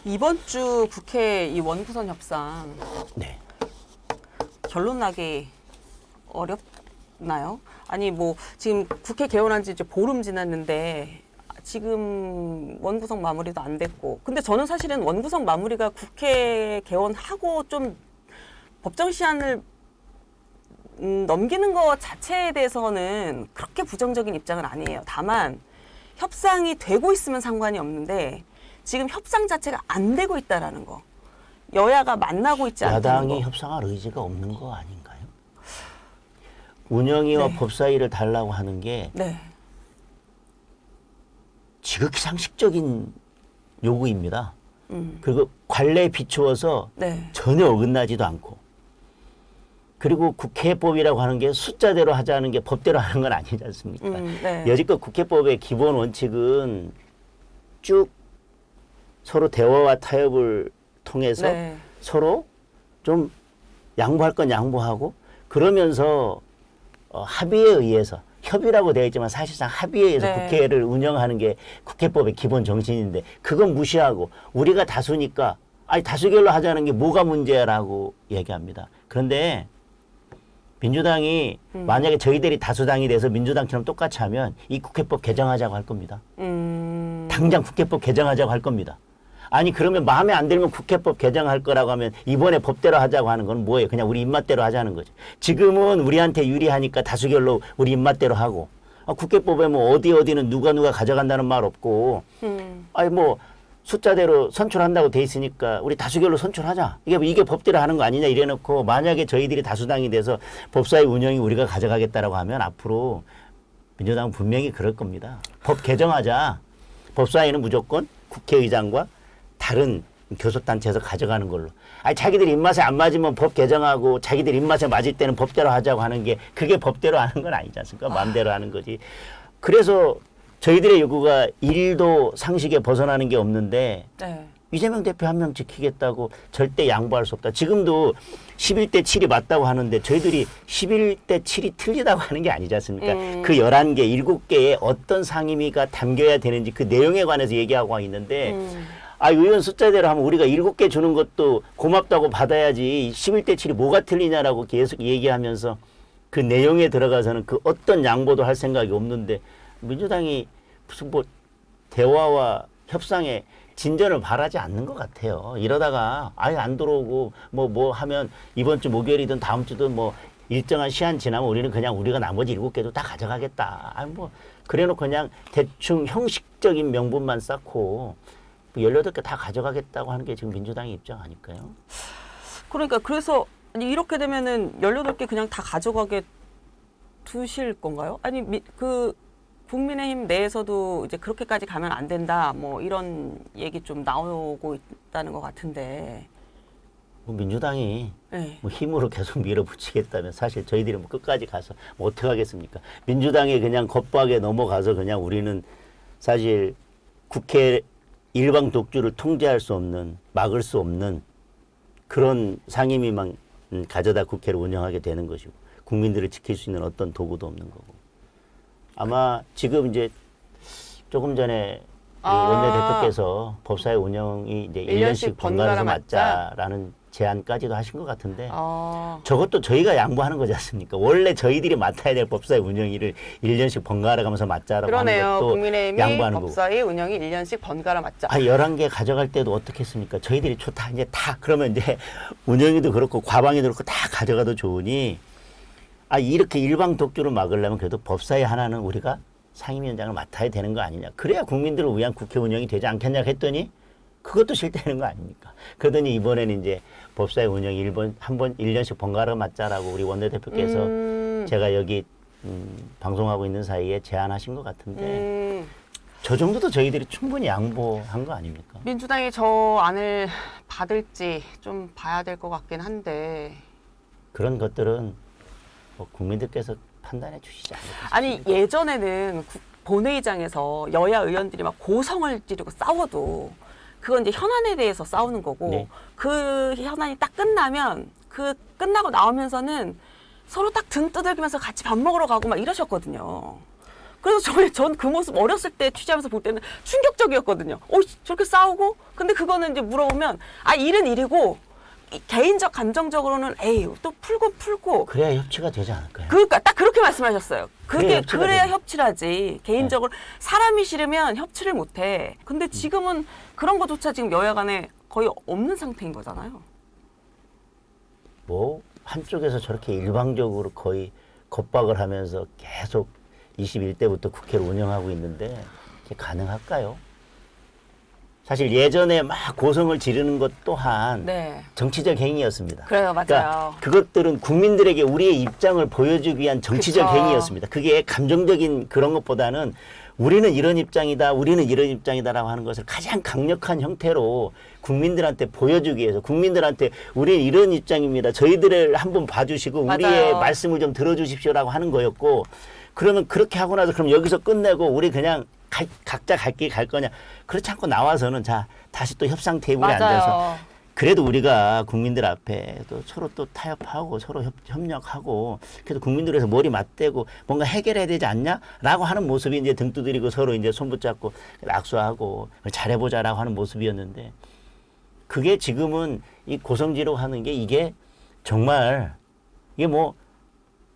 이번 주 국회 이 원구성 협상 네. 결론 나기 어렵나요? 아니 뭐 지금 국회 개원한 지 이제 보름 지났는데 지금 원구성 마무리도 안 됐고 근데 저는 사실은 원구성 마무리가 국회 개원하고 좀 법정 시한을 넘기는 것 자체에 대해서는 그렇게 부정적인 입장은 아니에요. 다만 협상이 되고 있으면 상관이 없는데 지금 협상 자체가 안 되고 있다라는 거. 여야가 만나고 있지 않다는 거. 야당이 협상할 의지가 없는 거 아닌가요? 운영위와 네. 법사위를 달라고 하는 게 네. 지극히 상식적인 요구입니다. 그리고 관례에 비추어서 네. 전혀 어긋나지도 않고 그리고 국회법이라고 하는 게 숫자대로 하자는 게 법대로 하는 건 아니지 않습니까? 네. 여지껏 국회법의 기본 원칙은 쭉 서로 대화와 타협을 통해서 네. 서로 좀 양보할 건 양보하고 그러면서 합의에 의해서 협의라고 되어 있지만 사실상 합의에 의해서 네. 국회를 운영하는 게 국회법의 기본 정신인데 그건 무시하고 우리가 다수니까 아니 다수결로 하자는 게 뭐가 문제야라고 얘기합니다. 그런데 민주당이 만약에 저희들이 다수당이 돼서 민주당처럼 똑같이 하면 이 국회법 개정하자고 할 겁니다. 당장 국회법 개정하자고 할 겁니다. 아니 그러면 마음에 안 들면 국회법 개정할 거라고 하면 이번에 법대로 하자고 하는 건 뭐예요? 그냥 우리 입맛대로 하자는 거죠. 지금은 우리한테 유리하니까 다수결로 우리 입맛대로 하고 국회법에 뭐 어디는 누가 가져간다는 말 없고 아니 뭐 숫자대로 선출한다고 돼 있으니까 우리 다수결로 선출하자. 이게 법대로 하는 거 아니냐 이래놓고 만약에 저희들이 다수당이 돼서 법사위 운영이 우리가 가져가겠다라고 하면 앞으로 민주당은 분명히 그럴 겁니다. 법 개정하자. 법사위는 무조건 국회의장과 다른 교섭단체에서 가져가는 걸로. 아니 자기들 입맛에 안 맞으면 법 개정하고 자기들 입맛에 맞을 때는 법대로 하자고 하는 게 그게 법대로 하는 건 아니지 않습니까? 마음대로 하는 거지. 그래서 저희들의 요구가 1도 상식에 벗어나는 게 없는데 네. 이재명 대표 한 명 지키겠다고 절대 양보할 수 없다. 지금도 11대 7이 맞다고 하는데 저희들이 11대 7이 틀리다고 하는 게 아니지 않습니까? 그 11개, 7개의 어떤 상임위가 담겨야 되는지 그 내용에 관해서 얘기하고 있는데 의원 숫자대로 하면 우리가 7개 주는 것도 고맙다고 받아야지 11대 7이 뭐가 틀리냐라고 계속 얘기하면서 그 내용에 들어가서는 그 어떤 양보도 할 생각이 없는데 민주당이 무슨 뭐 대화와 협상에 진전을 바라지 않는 것 같아요. 이러다가 아예 안 들어오고 뭐 하면 이번 주 목요일이든 다음 주든 뭐 일정한 시한 지나면 우리는 그냥 우리가 나머지 7개도 다 가져가겠다. 뭐 그래놓고 그냥 대충 형식적인 명분만 쌓고 18개 다 가져가겠다고 하는 게 지금 민주당의 입장 아닐까요? 그러니까 그래서 아니 이렇게 되면은 18개 그냥 다 가져가게 두실 건가요? 아니 그 국민의힘 내에서도 이제 그렇게까지 가면 안 된다. 뭐 이런 얘기 좀 나오고 있다는 것 같은데. 민주당이 네. 힘으로 계속 밀어붙이겠다면 사실 저희들이 뭐 끝까지 가서 뭐 어떻게 하겠습니까? 민주당이 그냥 겁박에 넘어가서 그냥 우리는 사실 국회 일방 독주를 통제할 수 없는, 막을 수 없는 그런 상임위만 가져다 국회를 운영하게 되는 것이고 국민들을 지킬 수 있는 어떤 도구도 없는 거고. 아마 지금 이제 조금 전에 원내대표께서 법사위 운영이 이제 1년씩 번갈아서 맞자라는 제안까지도 하신 것 같은데 저것도 저희가 양보하는 거지 않습니까? 원래 저희들이 맡아야 될 법사위 운영위를 1년씩 번갈아 가면서 맞자라고 그러네요. 하는 것도 국민의힘이 양보하는 법사위 운영이 1년씩 번갈아 맞자. 11개 가져갈 때도 어떻게 했습니까? 저희들이 좋다. 이제 다 그러면 이제 운영위도 그렇고 과방위도 그렇고 다 가져가도 좋으니 이렇게 일방 독주를 막으려면 그래도 법사위 하나는 우리가 상임위원장을 맡아야 되는 거 아니냐. 그래야 국민들을 위한 국회 운영이 되지 않겠냐 했더니 그것도 싫다는 거 아닙니까? 그러더니 이번에는 이제 법사위 운영이 한 번 1년씩 번갈아 맞자라고 우리 원내대표께서 제가 여기 방송하고 있는 사이에 제안하신 것 같은데 저 정도도 저희들이 충분히 양보한 거 아닙니까? 민주당이 저 안을 받을지 좀 봐야 될 것 같긴 한데. 그런 것들은 뭐 국민들께서 판단해 주시지 않을까 아니 싶습니다. 예전에는 본회의장에서 여야 의원들이 막 고성을 지르고 싸워도 그건 이제 현안에 대해서 싸우는 거고 네. 그 현안이 딱 끝나면 그 끝나고 나오면서는 서로 딱 등 두들기면서 같이 밥 먹으러 가고 막 이러셨거든요. 그래서 전 그 모습 어렸을 때 취재하면서 볼 때는 충격적이었거든요. 저렇게 싸우고? 근데 그거는 이제 물어보면, 일은 일이고, 개인적 감정적으로는 또 풀고. 그래야 협치가 되지 않을까요? 그러니까 딱 그렇게 말씀하셨어요. 그래야 협치가 그래야 되죠. 협치라지. 개인적으로 사람이 싫으면 협치를 못 해. 근데 지금은 그런 것조차 지금 여야 간에 거의 없는 상태인 거잖아요. 뭐 한쪽에서 저렇게 일방적으로 거의 겁박을 하면서 계속 21대부터 국회를 운영하고 있는데 이게 가능할까요? 사실 예전에 막 고성을 지르는 것 또한 네. 정치적 행위였습니다. 그래요, 맞아요. 그러니까 그것들은 국민들에게 우리의 입장을 보여주기 위한 정치적 그쵸. 행위였습니다. 그게 감정적인 그런 것보다는 우리는 이런 입장이다, 우리는 이런 입장이다라고 하는 것을 가장 강력한 형태로 국민들한테 보여주기 위해서 국민들한테 우리는 이런 입장입니다. 저희들을 한번 봐주시고 맞아요. 우리의 말씀을 좀 들어주십시오라고 하는 거였고 그러면 그렇게 하고 나서 그럼 여기서 끝내고 우리 그냥 각자 갈 길 갈 거냐. 그렇지 않고 나와서는 자 다시 또 협상 테이블에 앉아서 맞아요. 그래도 우리가 국민들 앞에 또 서로 또 타협하고 서로 협력하고 그래도 국민들에서 머리 맞대고 뭔가 해결해야 되지 않냐라고 하는 모습이 이제 등 두드리고 서로 이제 손 붙잡고 악수하고 잘해보자라고 하는 모습이었는데 그게 지금은 이 고성지로 하는 게 이게 정말 이게 뭐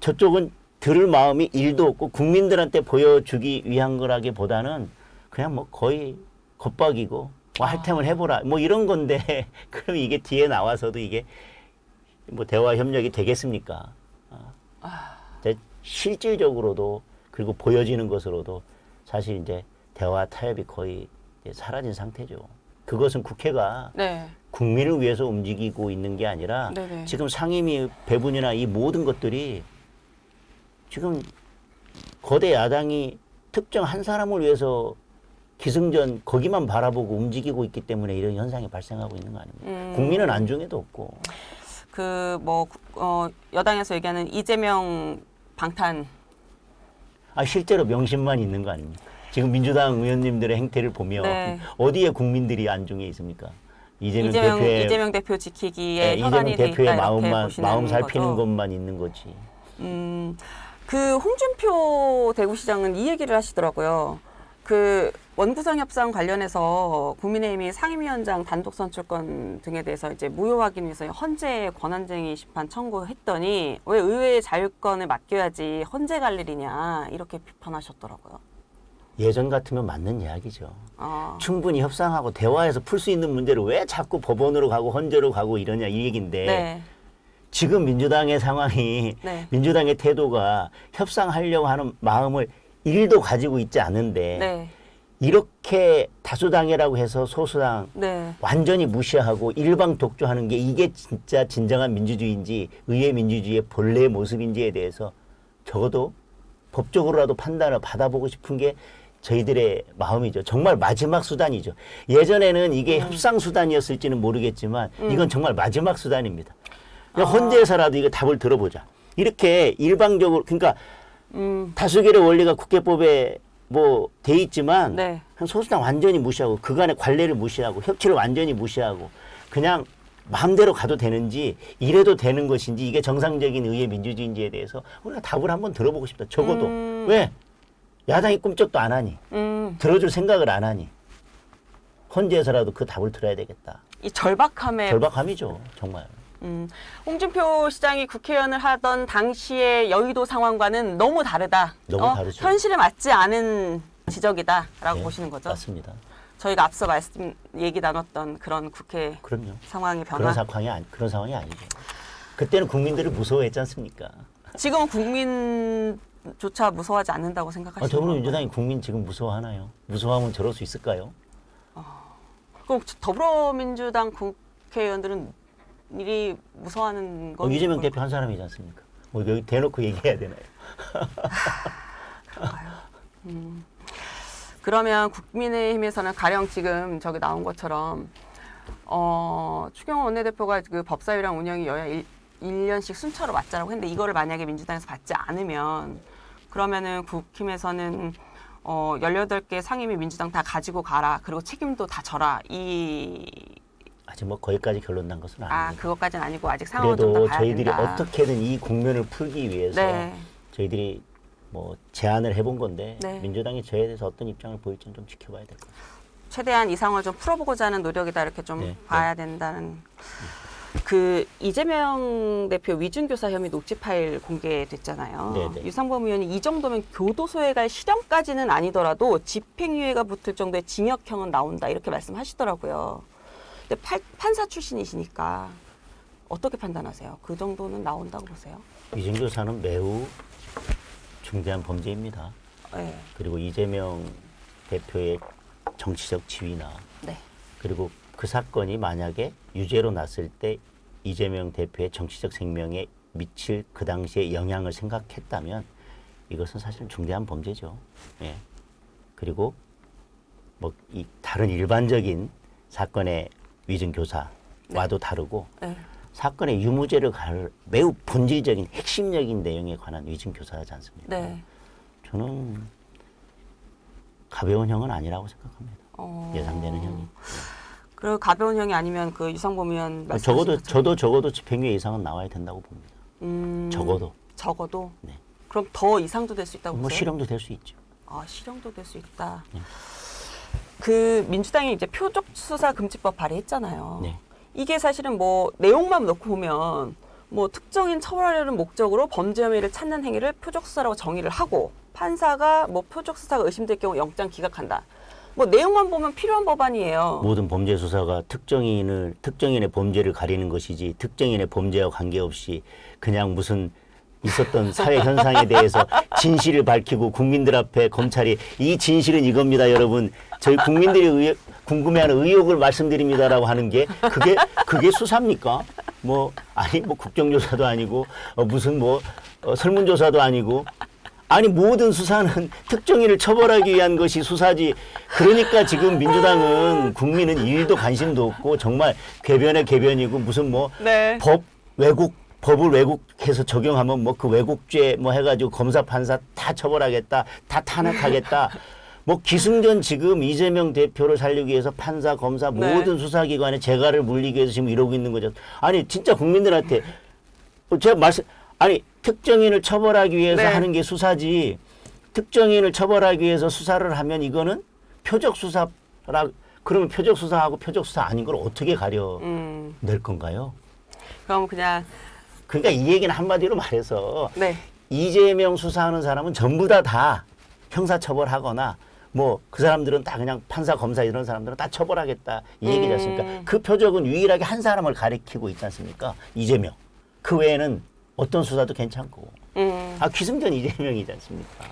저쪽은 들을 마음이 1도 없고 국민들한테 보여주기 위한 거라기보다는 그냥 뭐 거의 겁박이고 뭐 할템을 해보라 뭐 이런 건데 그럼 이게 뒤에 나와서도 이게 뭐 대화 협력이 되겠습니까? 실질적으로도 그리고 보여지는 것으로도 사실 이제 대화 타협이 거의 이제 사라진 상태죠. 그것은 국회가 네. 국민을 위해서 움직이고 있는 게 아니라 네네. 지금 상임위 배분이나 이 모든 것들이 지금 거대 야당이 특정 한 사람을 위해서 기승전 거기만 바라보고 움직이고 있기 때문에 이런 현상이 발생하고 있는 거 아닙니까? 국민은 안중에도 없고. 여당에서 얘기하는 이재명 방탄. 실제로 명심만 있는 거 아닙니까? 지금 민주당 의원님들의 행태를 보면 네. 어디에 국민들이 안중에 있습니까? 이재명 대표 지키기에 이재명 현안이 돼 있다 대표의 이렇게 마음 보시는 살피는 거죠. 것만 있는 거지. 그 홍준표 대구시장은 이 얘기를 하시더라고요. 그 원구성 협상 관련해서 국민의힘이 상임위원장 단독 선출권 등에 대해서 이제 무효 확인 위해서 헌재 권한쟁의 심판 청구했더니 왜 의회의 자율권을 맡겨야지 헌재 갈 일이냐 이렇게 비판하셨더라고요. 예전 같으면 맞는 이야기죠. 아, 충분히 협상하고 대화해서 풀 수 있는 문제를 왜 자꾸 법원으로 가고 헌재로 가고 이러냐 이 얘기인데 네. 지금 민주당의 상황이 네. 민주당의 태도가 협상하려고 하는 마음을 1도 가지고 있지 않은데 네. 이렇게 다수당이라고 해서 소수당 네. 완전히 무시하고 일방 독주하는 게 이게 진짜 진정한 민주주의인지 의회 민주주의의 본래의 모습인지에 대해서 적어도 법적으로라도 판단을 받아보고 싶은 게 저희들의 마음이죠. 정말 마지막 수단이죠. 예전에는 이게 협상 수단이었을지는 모르겠지만 이건 정말 마지막 수단입니다. 헌재에서라도 이거 답을 들어보자. 이렇게 일방적으로 그러니까 다수결의 원리가 국회법에 뭐 돼 있지만 네. 소수당 완전히 무시하고 그간의 관례를 무시하고 협치를 완전히 무시하고 그냥 마음대로 가도 되는지 이래도 되는 것인지 이게 정상적인 의회 민주주의인지에 대해서 우리가 답을 한번 들어보고 싶다. 적어도 왜 야당이 꿈쩍도 안 하니 들어줄 생각을 안 하니 헌재에서라도 그 답을 들어야 되겠다. 이 절박함이죠, 정말. 홍준표 시장이 국회의원을 하던 당시의 여의도 상황과는 너무 다르다. 너무 다르죠. 현실에 맞지 않은 지적이다라고 네, 보시는 거죠. 맞습니다. 저희가 앞서 얘기 나눴던 그런 국회 그럼요. 상황의 변화. 그런 상황이 아니죠. 그때는 국민들을 무서워했지 않습니까? 지금은 국민조차 무서워하지 않는다고 생각하시는 건가요? 더불어민주당이 국민 지금 무서워하나요? 무서워하면 저럴 수 있을까요? 그럼 더불어민주당 국회의원들은 일이 무서워하는 건 이재명 뭘까요? 대표 한 사람이지 않습니까? 뭐 여기 대놓고 얘기해야 되나요? 그러면 국민의힘에서는 가령 지금 저기 나온 것처럼 추경호 원내대표가 그 법사위랑 운영이 여야 1년씩 순차로 맞자라고 했는데 이거를 만약에 민주당에서 받지 않으면 그러면은 국힘에서는 18개 상임위 민주당 다 가지고 가라. 그리고 책임도 다 져라. 아직 뭐 거기까지 결론 난 것은 아닙니다. 그것까지는 아니고 아직 상황을 좀 더 그래도 봐야 저희들이 된다. 어떻게든 이 국면을 풀기 위해서 네. 저희들이 뭐 제안을 해본 건데 네. 민주당이 저에 대해서 어떤 입장을 보일지는 좀 지켜봐야 될 것 같아요. 최대한 이상을 좀 풀어보고자 하는 노력이다 이렇게 좀 네, 봐야 된다는. 그 이재명 대표 위중교사 혐의 녹취 파일 공개됐잖아요. 네, 네. 유상범 의원이 이 정도면 교도소에 갈 실형까지는 아니더라도 집행유예가 붙을 정도의 징역형은 나온다 이렇게 말씀하시더라고요. 근데 판사 출신이시니까 어떻게 판단하세요? 그 정도는 나온다고 보세요? 위증교사는 매우 중대한 범죄입니다. 네. 그리고 이재명 대표의 정치적 지위나 네. 그리고 그 사건이 만약에 유죄로 났을 때 이재명 대표의 정치적 생명에 미칠 그 당시의 영향을 생각했다면 이것은 사실 중대한 범죄죠. 예. 그리고 뭐 이 다른 일반적인 사건의 위증교사와도 다르고 네. 사건의 유무죄를 갈 매우 본질적인 핵심적인 내용에 관한 위증교사지 않습니까? 네. 저는 가벼운 형은 아니라고 생각합니다. 예상되는 형이. 그리고 가벼운 형이 아니면 그 유상범 의원 적어도 집행유예 이상은 나와야 된다고 봅니다. 적어도. 적어도. 네. 그럼 더 이상도 될 수 있다고 뭐 보세요? 실형도 될 수 있죠. 아, 실형도 될 수 있다. 네. 그 민주당이 이제 표적 수사 금지법 발의했잖아요. 네. 이게 사실은 뭐 내용만 놓고 보면 뭐 특정인 처벌하려는 목적으로 범죄 혐의를 찾는 행위를 표적 수사라고 정의를 하고 판사가 뭐 표적 수사가 의심될 경우 영장 기각한다. 뭐 내용만 보면 필요한 법안이에요. 모든 범죄 수사가 특정인의 범죄를 가리는 것이지 특정인의 범죄와 관계없이 그냥 무슨 있었던 사회 현상에 대해서 진실을 밝히고 국민들 앞에 검찰이 이 진실은 이겁니다, 여러분. 저희 국민들이 궁금해하는 의혹을 말씀드립니다라고 하는 게 그게 수사입니까? 뭐 아니 뭐 국정조사도 아니고 무슨 뭐 설문조사도 아니고. 아니 모든 수사는 특정인을 처벌하기 위한 것이 수사지. 그러니까 지금 민주당은 국민은 일도 관심도 없고 정말 궤변의 궤변이고 무슨 뭐 네. 법을 왜곡해서 적용하면 뭐 그 왜곡죄 뭐 해가지고 검사 판사 다 처벌하겠다, 다 탄핵하겠다. 뭐 기승전 지금 이재명 대표를 살리기 위해서 판사, 검사 네. 모든 수사기관에 재갈을 물리기 위해서 지금 이러고 있는 거죠. 아니 진짜 국민들한테 제가 아니 특정인을 처벌하기 위해서 네. 하는 게 수사지. 특정인을 처벌하기 위해서 수사를 하면 이거는 표적 수사라. 그러면 표적 수사하고 표적 수사 아닌 걸 어떻게 가려낼 건가요? 그럼 그냥 그러니까 이 얘기는 한마디로 말해서 네. 이재명 수사하는 사람은 전부 다 형사처벌하거나 뭐 그 사람들은 다 그냥 판사, 검사 이런 사람들은 다 처벌하겠다 이 얘기지 않습니까? 그 표적은 유일하게 한 사람을 가리키고 있지 않습니까? 이재명. 그 외에는 어떤 수사도 괜찮고. 기승전 이재명이지 않습니까?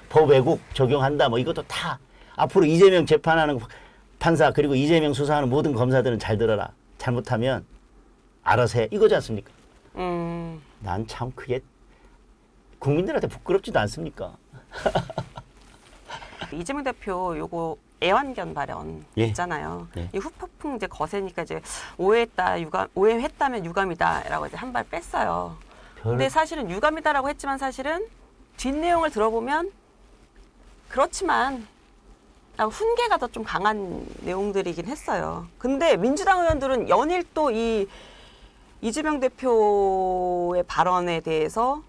법 왜곡 적용한다 뭐 이것도 다 앞으로 이재명 재판하는 판사 그리고 이재명 수사하는 모든 검사들은 잘 들어라. 잘못하면 알아서 해. 이거지 않습니까? 난 참 그게 국민들한테 부끄럽지도 않습니까? 이재명 대표 요거 애완견 발언 예. 있잖아요. 네. 이 후폭풍 이제 거세니까 이제 오해했다면 유감이다라고 이제 한 발 뺐어요. 근데 사실은 유감이다라고 했지만 사실은 뒷내용을 들어보면 그렇지만 훈계가 더 좀 강한 내용들이긴 했어요. 근데 민주당 의원들은 연일 또 이 이재명 대표의 발언에 대해서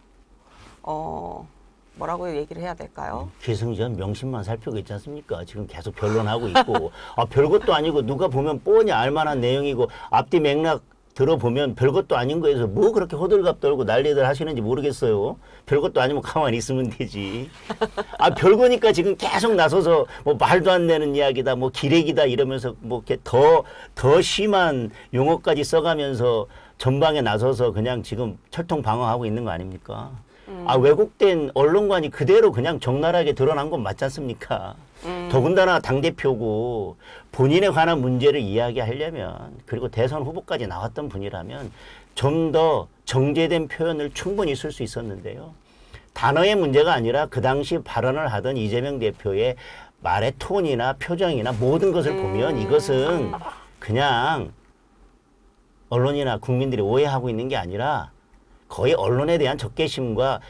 뭐라고 얘기를 해야 될까요? 기승전 명심만 살피고 있지 않습니까? 지금 계속 변론하고 있고 별것도 아니고 누가 보면 뻔히 알만한 내용이고 앞뒤 맥락 들어보면 별것도 아닌 거에서 뭐 그렇게 호들갑 떨고 난리들 하시는지 모르겠어요. 별것도 아니면 가만히 있으면 되지. 별거니까 지금 계속 나서서 뭐 말도 안 되는 이야기다, 뭐 기레기다 이러면서 뭐 이렇게 더 심한 용어까지 써가면서 전방에 나서서 그냥 지금 철통 방어하고 있는 거 아닙니까? 왜곡된 언론관이 그대로 그냥 적나라하게 드러난 건 맞지 않습니까? 더군다나 당대표고 본인에 관한 문제를 이야기하려면 그리고 대선 후보까지 나왔던 분이라면 좀 더 정제된 표현을 충분히 쓸 수 있었는데요. 단어의 문제가 아니라 그 당시 발언을 하던 이재명 대표의 말의 톤이나 표정이나 모든 것을 보면 이것은 그냥 언론이나 국민들이 오해하고 있는 게 아니라 거의 언론에 대한 적개심과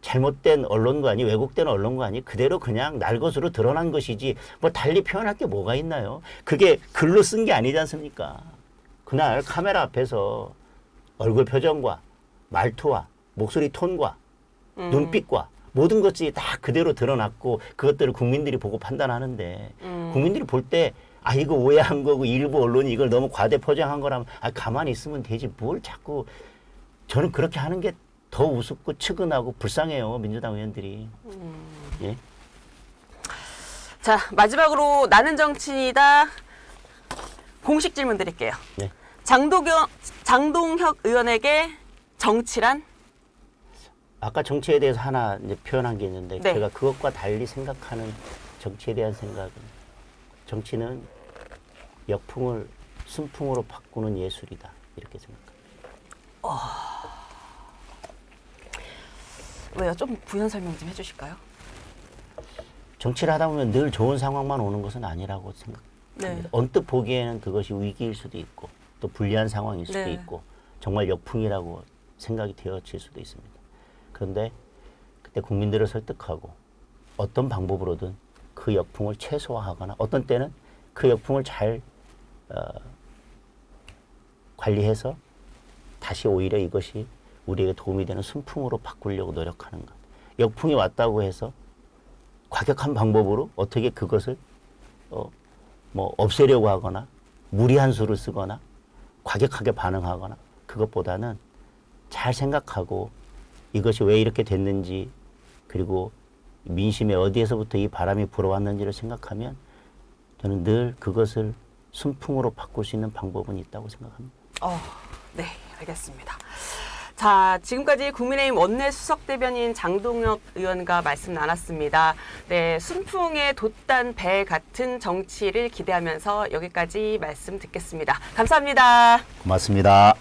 잘못된 언론관이 왜곡된 언론관이 그대로 그냥 날 것으로 드러난 것이지 뭐 달리 표현할 게 뭐가 있나요? 그게 글로 쓴 게 아니지 않습니까? 그날 카메라 앞에서 얼굴 표정과 말투와 목소리 톤과 눈빛과 모든 것이 다 그대로 드러났고 그것들을 국민들이 보고 판단하는데 국민들이 볼 때 아 이거 오해한 거고 일부 언론이 이걸 너무 과대 포장한 거라면 아 가만히 있으면 되지 뭘 자꾸 저는 그렇게 하는 게 더 우습고 측은하고 불쌍해요 민주당 의원들이. 예? 자, 마지막으로 나는 정치인이다 공식 질문 드릴게요. 네. 장동혁 의원에게 정치란? 아까 정치에 대해서 하나 이제 표현한 게 있는데 네. 제가 그것과 달리 생각하는 정치에 대한 생각은 정치는 역풍을 순풍으로 바꾸는 예술이다 이렇게 생각합니다. 왜요? 좀 부연 설명 좀 해주실까요? 정치를 하다 보면 늘 좋은 상황만 오는 것은 아니라고 생각합니다. 네. 언뜻 보기에는 그것이 위기일 수도 있고 또 불리한 상황일 수도 네. 있고 정말 역풍이라고 생각이 되어질 수도 있습니다. 그런데 그때 국민들을 설득하고 어떤 방법으로든 그 역풍을 최소화하거나 어떤 때는 그 역풍을 잘 관리해서 다시 오히려 이것이 우리에게 도움이 되는 순풍으로 바꾸려고 노력하는 것. 역풍이 왔다고 해서 과격한 방법으로 어떻게 그것을 뭐 없애려고 하거나 무리한 수를 쓰거나 과격하게 반응하거나 그것보다는 잘 생각하고 이것이 왜 이렇게 됐는지 그리고 민심에 어디에서부터 이 바람이 불어왔는지를 생각하면 저는 늘 그것을 순풍으로 바꿀 수 있는 방법은 있다고 생각합니다. 네, 알겠습니다. 자, 지금까지 국민의힘 원내수석대변인 장동혁 의원과 말씀 나눴습니다. 네, 순풍에 돛단 배 같은 정치를 기대하면서 여기까지 말씀 듣겠습니다. 감사합니다. 고맙습니다.